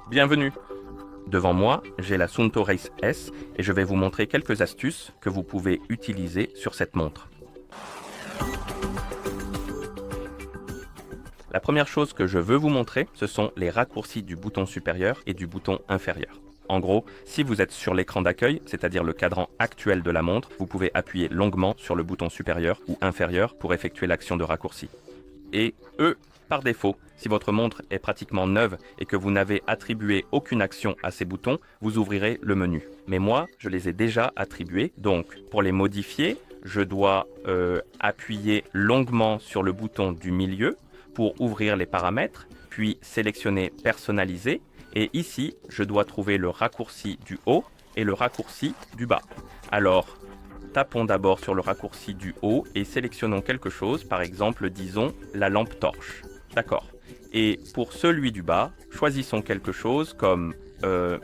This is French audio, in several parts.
Bienvenue! Devant moi, j'ai la Suunto Race S et je vais vous montrer quelques astuces que vous pouvez utiliser sur cette montre. La première chose que je veux vous montrer, ce sont les raccourcis du bouton supérieur et du bouton inférieur. En gros, si vous êtes sur l'écran d'accueil, c'est-à-dire le cadran actuel de la montre, vous pouvez appuyer longuement sur le bouton supérieur ou inférieur pour effectuer l'action de raccourci. Et par défaut, si votre montre est pratiquement neuve et que vous n'avez attribué aucune action à ces boutons, vous ouvrirez le menu. Mais moi, je les ai déjà attribués, donc pour les modifier, je dois appuyer longuement sur le bouton du milieu pour ouvrir les paramètres, puis sélectionner personnaliser, et ici, je dois trouver le raccourci du haut et le raccourci du bas. Alors, tapons d'abord sur le raccourci du haut et sélectionnons quelque chose, par exemple, disons la lampe torche. D'accord. Et pour celui du bas, choisissons quelque chose comme, je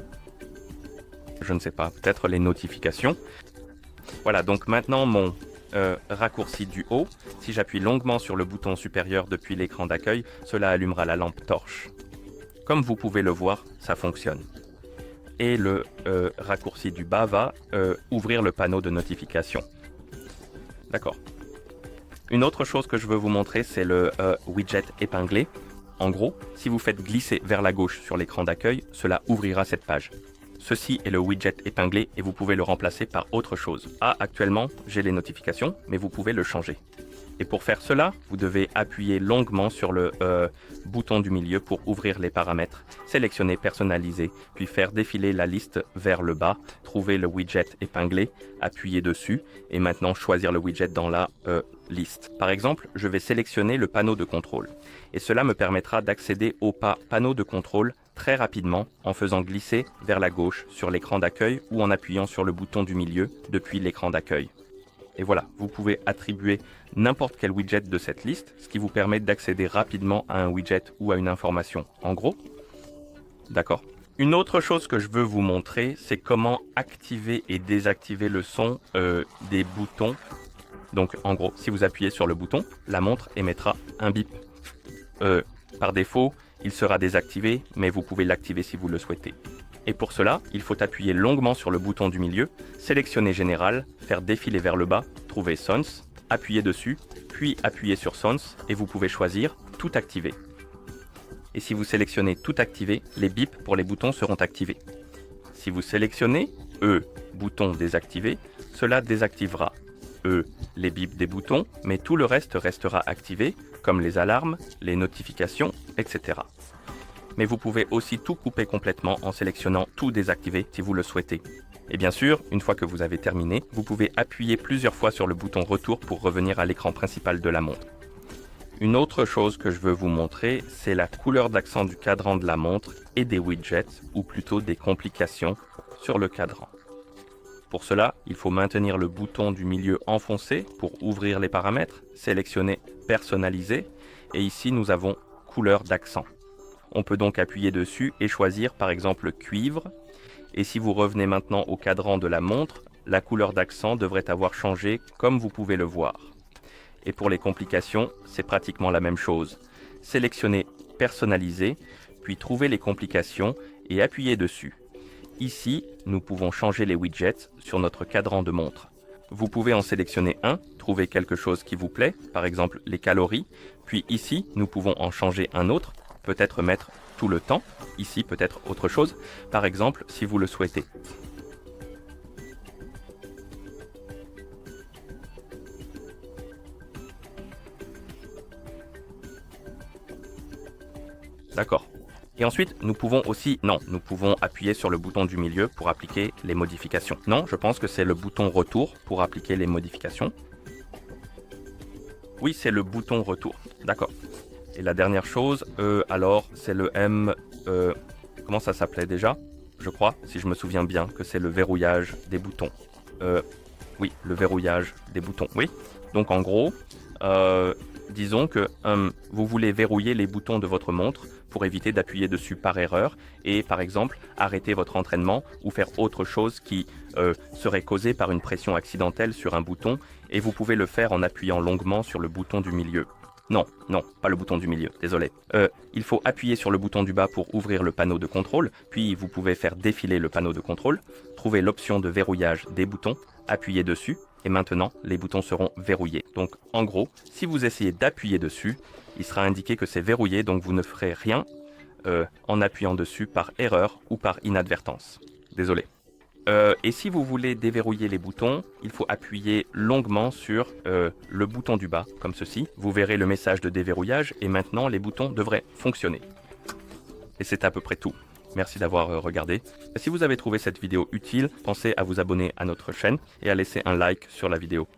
ne sais pas, peut-être les notifications. Voilà, donc maintenant mon raccourci du haut, si j'appuie longuement sur le bouton supérieur depuis l'écran d'accueil, cela allumera la lampe torche. Comme vous pouvez le voir, ça fonctionne. Et le raccourci du bas va ouvrir le panneau de notification. D'accord. Une autre chose que je veux vous montrer, c'est le widget épinglé. En gros, si vous faites glisser vers la gauche sur l'écran d'accueil, cela ouvrira cette page. Ceci est le widget épinglé et vous pouvez le remplacer par autre chose. Actuellement, j'ai les notifications, mais vous pouvez le changer. Et pour faire cela, vous devez appuyer longuement sur le bouton du milieu pour ouvrir les paramètres, sélectionner personnaliser, puis faire défiler la liste vers le bas, trouver le widget épinglé, appuyer dessus et maintenant choisir le widget dans la liste. Par exemple, je vais sélectionner le panneau de contrôle et cela me permettra d'accéder au panneau de contrôle très rapidement en faisant glisser vers la gauche sur l'écran d'accueil ou en appuyant sur le bouton du milieu depuis l'écran d'accueil. Et voilà, vous pouvez attribuer n'importe quel widget de cette liste, ce qui vous permet d'accéder rapidement à un widget ou à une information. En gros, d'accord. Une autre chose que je veux vous montrer, c'est comment activer et désactiver le son des boutons. Donc en gros, si vous appuyez sur le bouton, la montre émettra un bip. Par défaut, il sera désactivé, mais vous pouvez l'activer si vous le souhaitez. Et pour cela, il faut appuyer longuement sur le bouton du milieu, sélectionner Général, faire défiler vers le bas, trouver Sounds, appuyer dessus, puis appuyer sur Sounds et vous pouvez choisir Tout activer. Et si vous sélectionnez Tout activer, les bips pour les boutons seront activés. Si vous sélectionnez bouton désactivé, cela désactivera les bips des boutons, mais tout le reste restera activé, comme les alarmes, les notifications, etc. Mais vous pouvez aussi tout couper complètement en sélectionnant tout désactiver si vous le souhaitez. Et bien sûr, une fois que vous avez terminé, vous pouvez appuyer plusieurs fois sur le bouton retour pour revenir à l'écran principal de la montre. Une autre chose que je veux vous montrer, c'est la couleur d'accent du cadran de la montre et des widgets, ou plutôt des complications, sur le cadran. Pour cela, il faut maintenir le bouton du milieu enfoncé pour ouvrir les paramètres, sélectionner personnaliser, et ici nous avons couleur d'accent. On peut donc appuyer dessus et choisir par exemple cuivre. Et si vous revenez maintenant au cadran de la montre, la couleur d'accent devrait avoir changé comme vous pouvez le voir. Et pour les complications, c'est pratiquement la même chose. Sélectionnez personnaliser, puis trouver les complications et appuyez dessus. Ici, nous pouvons changer les widgets sur notre cadran de montre. Vous pouvez en sélectionner un, trouver quelque chose qui vous plaît, par exemple les calories, puis ici, nous pouvons en changer un autre, peut-être mettre tout le temps, ici peut-être autre chose, par exemple si vous le souhaitez. D'accord. Et ensuite, nous pouvons appuyer sur le bouton du milieu pour appliquer les modifications. Non, je pense que c'est le bouton retour pour appliquer les modifications. Oui, c'est le bouton retour. D'accord. Et la dernière chose, alors, c'est le M... comment ça s'appelait déjà? Je crois, si je me souviens bien, que c'est le verrouillage des boutons. Oui, le verrouillage des boutons, oui. Donc en gros, disons que vous voulez verrouiller les boutons de votre montre pour éviter d'appuyer dessus par erreur et par exemple arrêter votre entraînement ou faire autre chose qui serait causée par une pression accidentelle sur un bouton et vous pouvez le faire en appuyant longuement sur le bouton du milieu. Non, non, pas le bouton du milieu, désolé. Il faut appuyer sur le bouton du bas pour ouvrir le panneau de contrôle, puis vous pouvez faire défiler le panneau de contrôle, trouver l'option de verrouillage des boutons, appuyer dessus, et maintenant, les boutons seront verrouillés. Donc, en gros, si vous essayez d'appuyer dessus, il sera indiqué que c'est verrouillé, donc vous ne ferez rien en appuyant dessus par erreur ou par inadvertance. Désolé. Et si vous voulez déverrouiller les boutons, il faut appuyer longuement sur le bouton du bas, comme ceci. Vous verrez le message de déverrouillage et maintenant les boutons devraient fonctionner. Et c'est à peu près tout. Merci d'avoir regardé. Si vous avez trouvé cette vidéo utile, pensez à vous abonner à notre chaîne et à laisser un like sur la vidéo.